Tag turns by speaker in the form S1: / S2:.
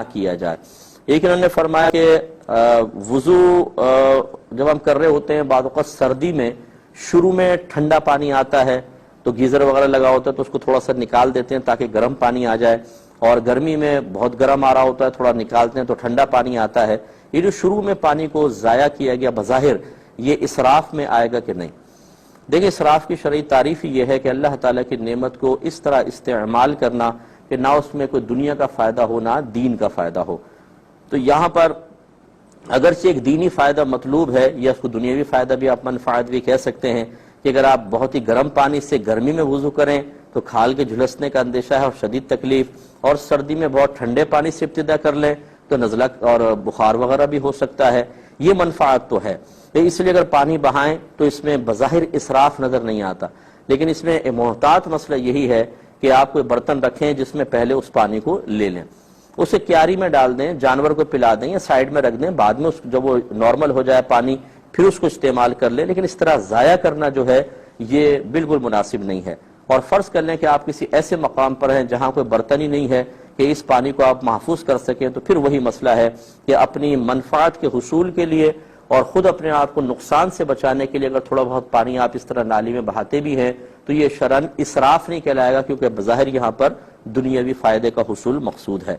S1: کیا جائے۔ ایک انہوں نے فرمایا کہ وضو جب ہم کر رہے ہوتے ہیں بعض اوقات سردی میں شروع میں ٹھنڈا پانی آتا ہے تو گیزر وغیرہ لگا ہوتا ہے تو اس کو تھوڑا سا نکال دیتے ہیں تاکہ گرم پانی آ جائے، اور گرمی میں بہت گرم آ رہا ہوتا ہے تھوڑا نکالتے ہیں تو ٹھنڈا پانی آتا ہے۔ یہ جو شروع میں پانی کو ضائع کیا گیا بظاہر یہ اسراف میں آئے گا کہ نہیں؟ دیکھیں اسراف کی شرعی تعریف یہ ہے کہ اللہ تعالیٰ کی نعمت کو اس طرح استعمال کرنا کہ نہ اس میں کوئی دنیا کا فائدہ ہو نہ دین کا فائدہ ہو۔ تو یہاں پر اگرچہ ایک دینی فائدہ مطلوب ہے یا اس کو دنیاوی فائدہ بھی آپ منفعت بھی کہہ سکتے ہیں کہ اگر آپ بہت ہی گرم پانی سے گرمی میں وضو کریں تو کھال کے جھلسنے کا اندیشہ ہے اور شدید تکلیف، اور سردی میں بہت ٹھنڈے پانی سے ابتدا کر لیں تو نزلہ اور بخار وغیرہ بھی ہو سکتا ہے، یہ منفعت تو ہے۔ اس لیے اگر پانی بہائیں تو اس میں بظاہر اسراف نظر نہیں آتا، لیکن اس میں محتاط مسئلہ یہی ہے کہ آپ کوئی برتن رکھیں جس میں پہلے اس پانی کو لے لیں، اسے کیاری میں ڈال دیں، جانور کو پلا دیں یا سائیڈ میں رکھ دیں، بعد میں جب وہ نارمل ہو جائے پانی پھر اس کو استعمال کر لیں، لیکن اس طرح ضائع کرنا جو ہے یہ بالکل مناسب نہیں ہے۔ اور فرض کر لیں کہ آپ کسی ایسے مقام پر ہیں جہاں کوئی برتن ہی نہیں ہے کہ اس پانی کو آپ محفوظ کر سکیں، تو پھر وہی مسئلہ ہے کہ اپنی منفعت کے حصول کے لیے اور خود اپنے آپ کو نقصان سے بچانے کے لیے اگر تھوڑا بہت پانی آپ اس طرح نالی میں بہاتے بھی ہیں تو یہ شرعاً اسراف نہیں کہلائے گا، کیونکہ بظاہر یہاں پر دنیاوی فائدے کا حصول مقصود ہے۔